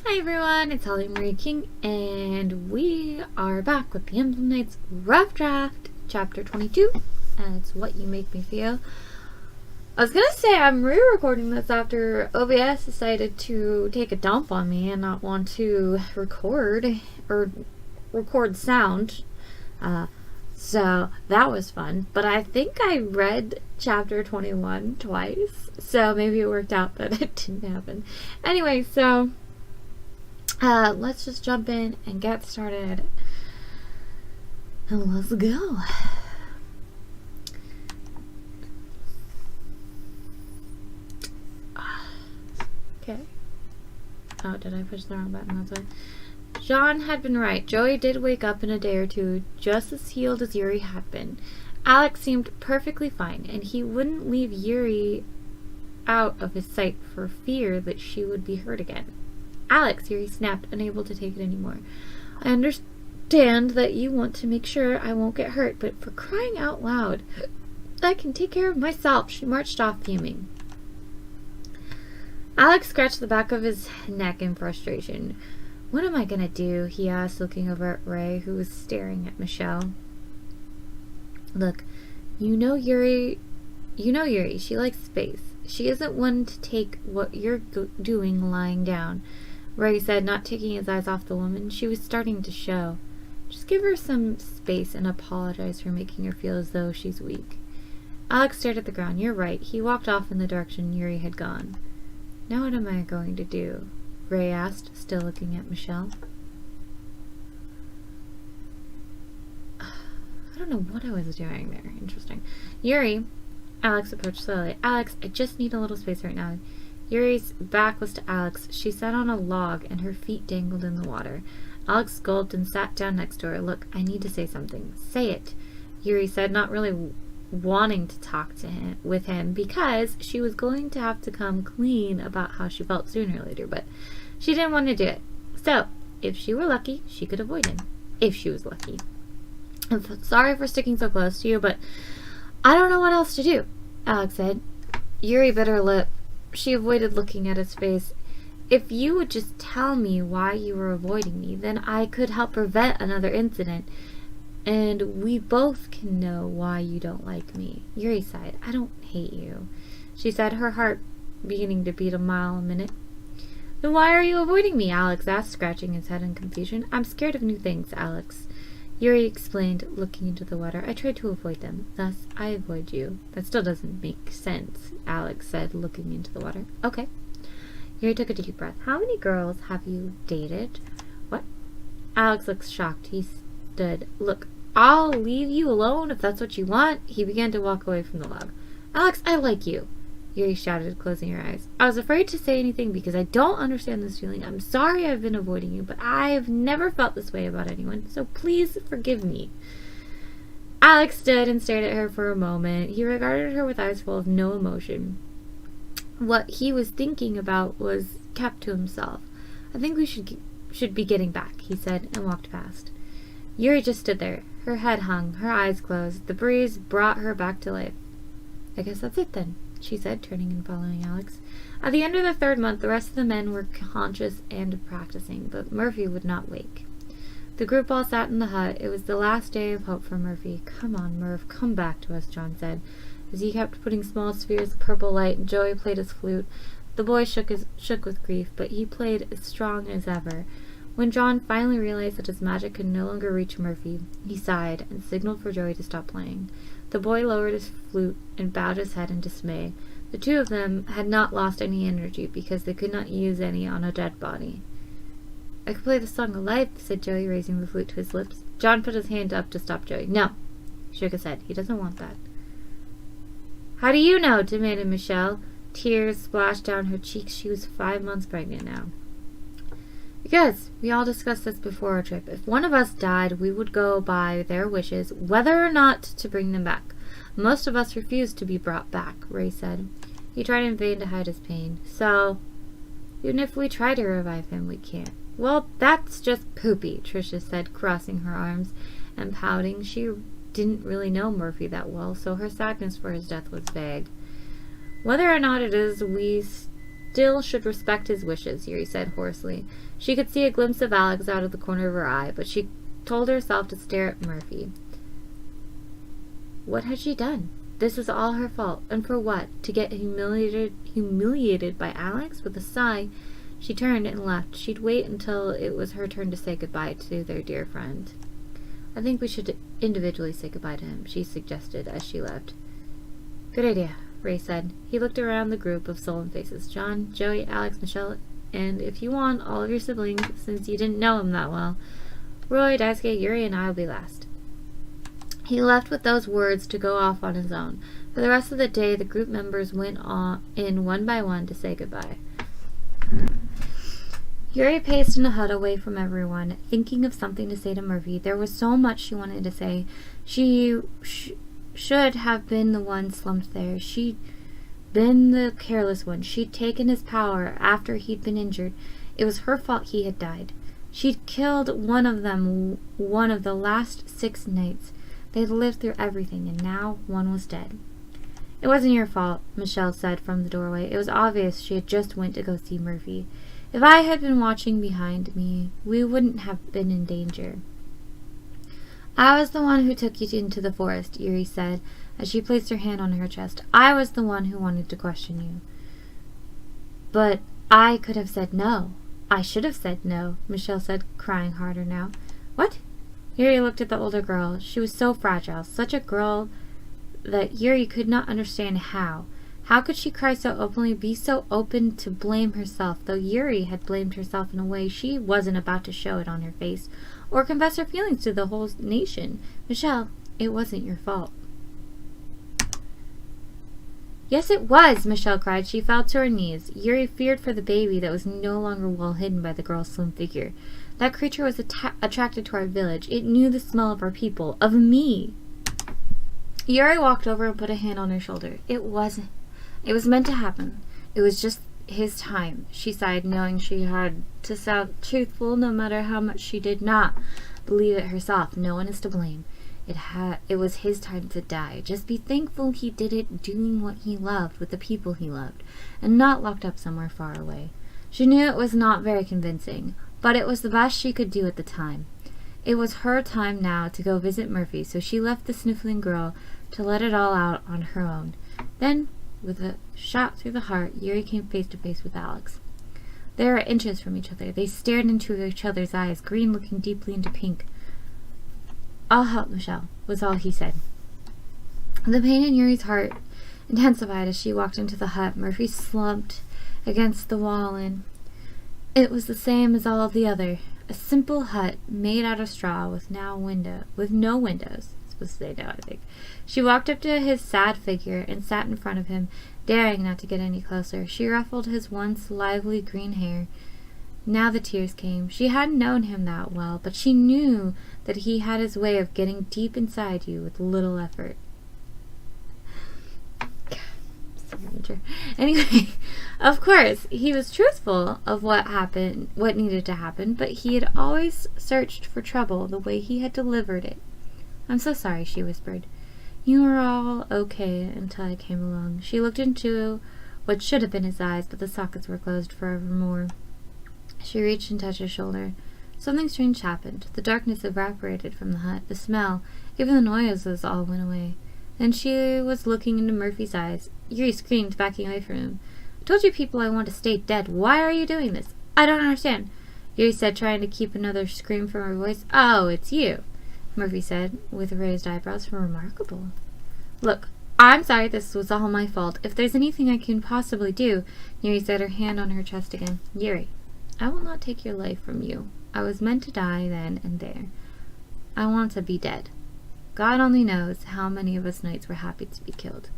Hi everyone, it's Holly Marie King, and we are back with the Emblem Knights Rough Draft, Chapter 22, and it's What You Make Me Feel. I was gonna say I'm re-recording this after OBS decided to take a dump on me and not want to record sound, so that was fun, but I think I read Chapter 21 twice, so maybe it worked out that it didn't happen. Anyway, so let's just jump in and get started. And let's go. Okay. Oh, did I push the wrong button? That's why. John had been right. Joey did wake up in a day or two, just as healed as Yuri had been. Alex seemed perfectly fine, and he wouldn't leave Yuri out of his sight for fear that she would be hurt again. Alex, Yuri snapped, unable to take it anymore. I understand that you want to make sure I won't get hurt, but for crying out loud, I can take care of myself. She marched off fuming. Alex scratched the back of his neck in frustration. What am I gonna do? He asked, looking over at Ray, who was staring at Michelle. Look, you know Yuri, she likes space. She isn't one to take what you're doing lying down, Ray said, not taking his eyes off the woman. She was starting to show. Just give her some space and apologize for making her feel as though she's weak. Alex stared at the ground. You're right. He walked off in the direction Yuri had gone. Now what am I going to do? Ray asked, still looking at Michelle. I don't know what I was doing there. Interesting. Yuri, Alex approached slowly. Alex, I just need a little space right now. Yuri's back was to Alex. She sat on a log and her feet dangled in the water. Alex gulped and sat down next to her. Look, I need to say something. Say it, Yuri said, not really wanting to talk with him because she was going to have to come clean about how she felt sooner or later, but she didn't want to do it. So, if she were lucky, she could avoid him. If she was lucky. I'm sorry for sticking so close to you, but I don't know what else to do, Alex said. Yuri bit her lip. She avoided looking at his face. If you would just tell me why you were avoiding me, then I could help prevent another incident, and we both can know why you don't like me. Yuri sighed. I don't hate you, she said, her heart beginning to beat a mile a minute. Then why are you avoiding me? Alex asked, scratching his head in confusion. I'm scared of new things, Alex, Yuri explained, looking into the water. I tried to avoid them. Thus, I avoid you. That still doesn't make sense, Alex said, looking into the water. Okay. Yuri took a deep breath. How many girls have you dated? What? Alex looked shocked. He stood. Look, I'll leave you alone if that's what you want. He began to walk away from the log. Alex, I like you, Yuri shouted, closing her eyes. I was afraid to say anything because I don't understand this feeling. I'm sorry I've been avoiding you, but I've never felt this way about anyone, so please forgive me. Alex stood and stared at her for a moment. He regarded her with eyes full of no emotion. What he was thinking about was kept to himself. I think we should be getting back, he said, and walked past. Yuri just stood there, her head hung, her eyes closed. The breeze brought her back to life. I guess that's it then, she said, turning and following Alex. At the end of the third month, the rest of the men were conscious and practicing, but Murphy would not wake. The group all sat in the hut. It was the last day of hope for Murphy. Come on, Murph, come back to us, John said, as he kept putting small spheres of purple light, and Joey played his flute. The boy shook with grief, but he played as strong as ever. When John finally realized that his magic could no longer reach Murphy, he sighed and signaled for Joey to stop playing. The boy lowered his flute and bowed his head in dismay. The two of them had not lost any energy because they could not use any on a dead body. I could play the song of life, said Joey, raising the flute to his lips. John put his hand up to stop Joey. No, he shook his head. He doesn't want that. How do you know? Demanded Michelle. Tears splashed down her cheeks. She was 5 months pregnant now. Because we all discussed this before our trip. If one of us died, we would go by their wishes, whether or not to bring them back. Most of us refused to be brought back, Ray said. He tried in vain to hide his pain. So, even if we try to revive him, we can't. Well, that's just poopy, Tricia said, crossing her arms and pouting. She didn't really know Murphy that well, so her sadness for his death was vague. Whether or not it is, we still should respect his wishes, Yuri said hoarsely. She could see a glimpse of Alex out of the corner of her eye, but she told herself to stare at Murphy. What had she done? This was all her fault. And for what? To get humiliated by Alex? With a sigh, she turned and left. She'd wait until it was her turn to say goodbye to their dear friend. I think we should individually say goodbye to him, she suggested as she left. Good idea, Ray said. He looked around the group of sullen faces. John, Joey, Alex, Michelle, and if you want, all of your siblings, since you didn't know him that well. Roy, Daisuke, Yuri, and I will be last. He left with those words to go off on his own. For the rest of the day, the group members went in one by one to say goodbye. Yuri paced in a hut away from everyone, thinking of something to say to Murphy. There was so much she wanted to say. She should have been the one slumped there. She'd been the careless one. She'd taken his power after he'd been injured. It was her fault he had died. She'd killed one of them one of the last 6 nights. They'd lived through everything, and now one was dead. It wasn't your fault, Michelle said from the doorway. It was obvious she had just went to go see Murphy. If I had been watching behind me, we wouldn't have been in danger. I was the one who took you into the forest, Yuri said, as she placed her hand on her chest. I was the one who wanted to question you. But I could have said no. I should have said no, Michelle said, crying harder now. What? Yuri looked at the older girl. She was so fragile, such a girl that Yuri could not understand how. How could she cry so openly, be so open to blame herself, though Yuri had blamed herself in a way she wasn't about to show it on her face, or confess her feelings to the whole nation? Michelle, it wasn't your fault. Yes, it was, Michelle cried. She fell to her knees. Yuri feared for the baby that was no longer well hidden by the girl's slim figure. That creature was attracted to our village. It knew the smell of our people, of me. Yuri walked over and put a hand on her shoulder. It was meant to happen. It was just his time, she sighed, knowing she had to sound truthful no matter how much she did not believe it herself. No one is to blame. It was his time to die. Just be thankful he did it doing what he loved with the people he loved, and not locked up somewhere far away. She knew it was not very convincing, but it was the best she could do at the time. It was her time now to go visit Murphy, so she left the sniffling girl to let it all out on her own. Then, with a shot through the heart, Yuri came face to face with Alex. They were inches from each other. They stared into each other's eyes, green looking deeply into pink. I'll help, Michelle, was all he said. The pain in Yuri's heart intensified as she walked into the hut. Murphy slumped against the wall, and it was the same as all of the other. A simple hut made out of straw with no windows. It's supposed to say no, I think. She walked up to his sad figure and sat in front of him, daring not to get any closer. She ruffled his once lively green hair. Now the tears came. She hadn't known him that well, but she knew that he had his way of getting deep inside you with little effort. Anyway, of course, he was truthful of what needed to happen, but he had always searched for trouble the way he had delivered it. I'm so sorry, she whispered. You were all okay until I came along. She looked into what should have been his eyes, but the sockets were closed forevermore. She reached and touched his shoulder. Something strange happened. The darkness evaporated from the hut. The smell, even the noises, all went away. Then she was looking into Murphy's eyes. Yuri screamed, backing away from him. I told you people I want to stay dead. Why are you doing this? I don't understand. Yuri said, trying to keep another scream from her voice. Oh, it's you, Murphy said, with raised eyebrows. Remarkable. Look, I'm sorry this was all my fault. If there's anything I can possibly do, Yuri said, her hand on her chest again. Yuri, I will not take your life from you. I was meant to die then and there. I want to be dead. God only knows how many of us knights were happy to be killed.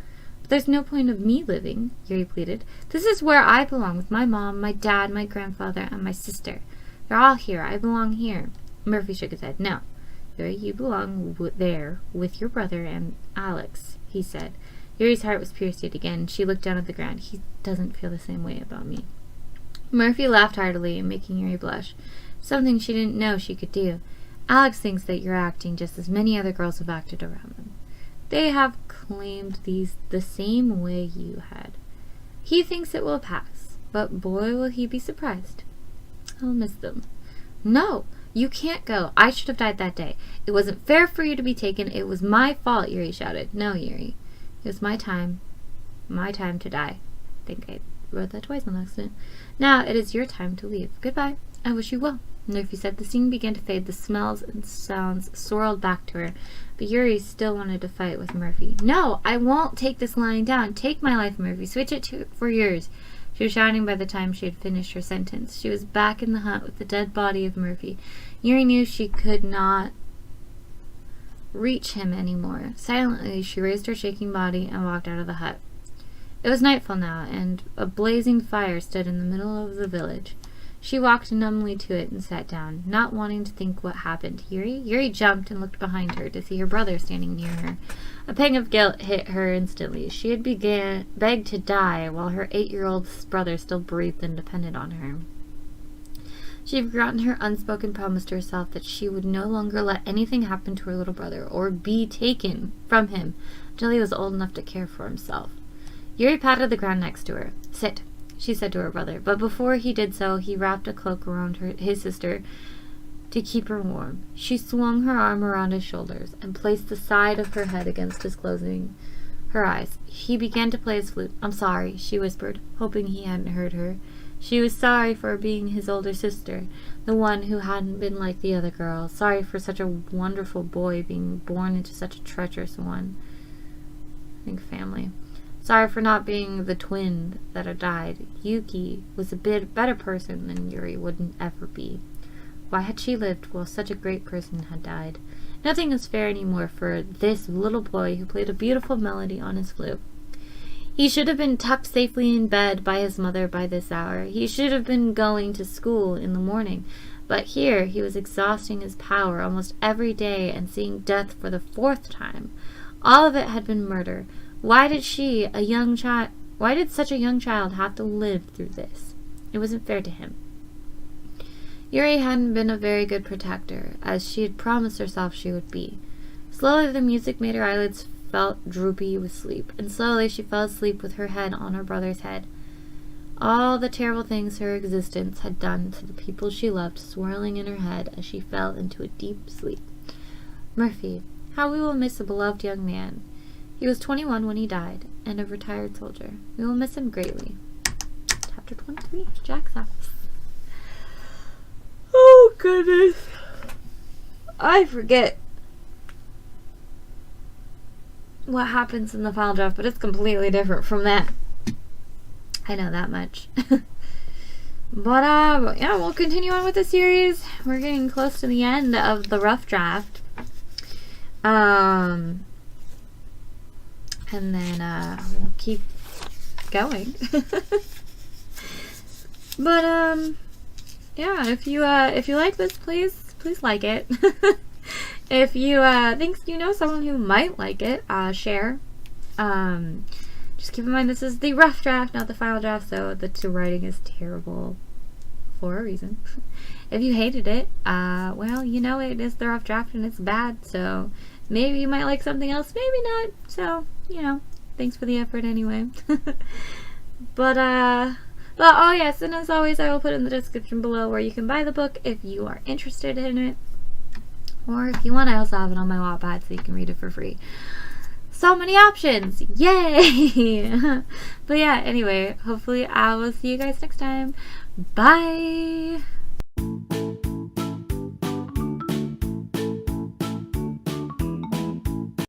But there's no point of me living, Yuri pleaded. This is where I belong, with my mom, my dad, my grandfather, and my sister. They're all here. I belong here. Murphy shook his head. No, Yuri, you belong there with your brother and Alex, he said. Yuri's heart was pierced yet again. She looked down at the ground. He doesn't feel the same way about me. Murphy laughed heartily, making Yuri blush. Something she didn't know she could do. Alex thinks that you're acting just as many other girls have acted around them. They have claimed these the same way you had. He thinks it will pass. but boy will he be surprised. I'll miss them. No, you can't go. I should have died that day. It wasn't fair for you to be taken. It was my fault, Yuri shouted. No, Yuri. It was my time to die. I think I wrote that twice on accident. Now it is your time to leave. Goodbye. I wish you well. Murphy said. The scene began to fade. The smells and sounds swirled back to her. But Yuri still wanted to fight with Murphy. No, I won't take this lying down. Take my life, Murphy. Switch it for yours. She was shouting by the time she had finished her sentence. She was back in the hut with the dead body of Murphy. Yuri knew she could not reach him anymore. Silently, she raised her shaking body and walked out of the hut. It was nightfall now, and a blazing fire stood in the middle of the village. She walked numbly to it and sat down, not wanting to think what happened. Yuri jumped and looked behind her to see her brother standing near her. A pang of guilt hit her instantly. She had begged to die while her 8-year-old brother still breathed and depended on her. She had forgotten her unspoken promise to herself that she would no longer let anything happen to her little brother or be taken from him until he was old enough to care for himself. Yuri patted the ground next to her. Sit, she said to her brother, but before he did so, he wrapped a cloak around his sister to keep her warm. She swung her arm around his shoulders and placed the side of her head against his, closing her eyes. He began to play his flute. I'm sorry, she whispered, hoping he hadn't heard her. She was sorry for being his older sister, the one who hadn't been like the other girls. Sorry for such a wonderful boy being born into such a treacherous one. I think family. Sorry for not being the twin that had died. Yuki was a bit better person than Yuri wouldn't ever be. Why had she lived while such a great person had died? Nothing was fair anymore for this little boy who played a beautiful melody on his flute. He should have been tucked safely in bed by his mother by this hour. He should have been going to school in the morning. But here he was exhausting his power almost every day and seeing death for the 4th time. All of it had been murder. Why did such a young child have to live through this? It wasn't fair to him. Yuri hadn't been a very good protector, as she had promised herself she would be. Slowly the music made her eyelids felt droopy with sleep, and slowly she fell asleep with her head on her brother's head. All the terrible things her existence had done to the people she loved swirling in her head as she fell into a deep sleep. Murphy, how we will miss a beloved young man. He was 21 when he died, and a retired soldier. We will miss him greatly. Chapter 23, Jack's House. Oh, goodness. I forget what happens in the final draft, but it's completely different from that. I know that much. But yeah, we'll continue on with the series. We're getting close to the end of the rough draft. And then we'll keep going. But yeah, if you like this, please like it. If you think you know someone who might like it, share. Just keep in mind this is the rough draft, not the final draft, so the writing is terrible for a reason. If you hated it, well, you know it is the rough draft and it's bad, so maybe you might like something else, maybe not. So, you know, thanks for the effort anyway. But oh yes, and as always, I will put in the description below where you can buy the book if you are interested in it. Or if you want, I also have it on my Wattpad so you can read it for free. So many options! Yay! But yeah, anyway, hopefully I will see you guys next time. Bye!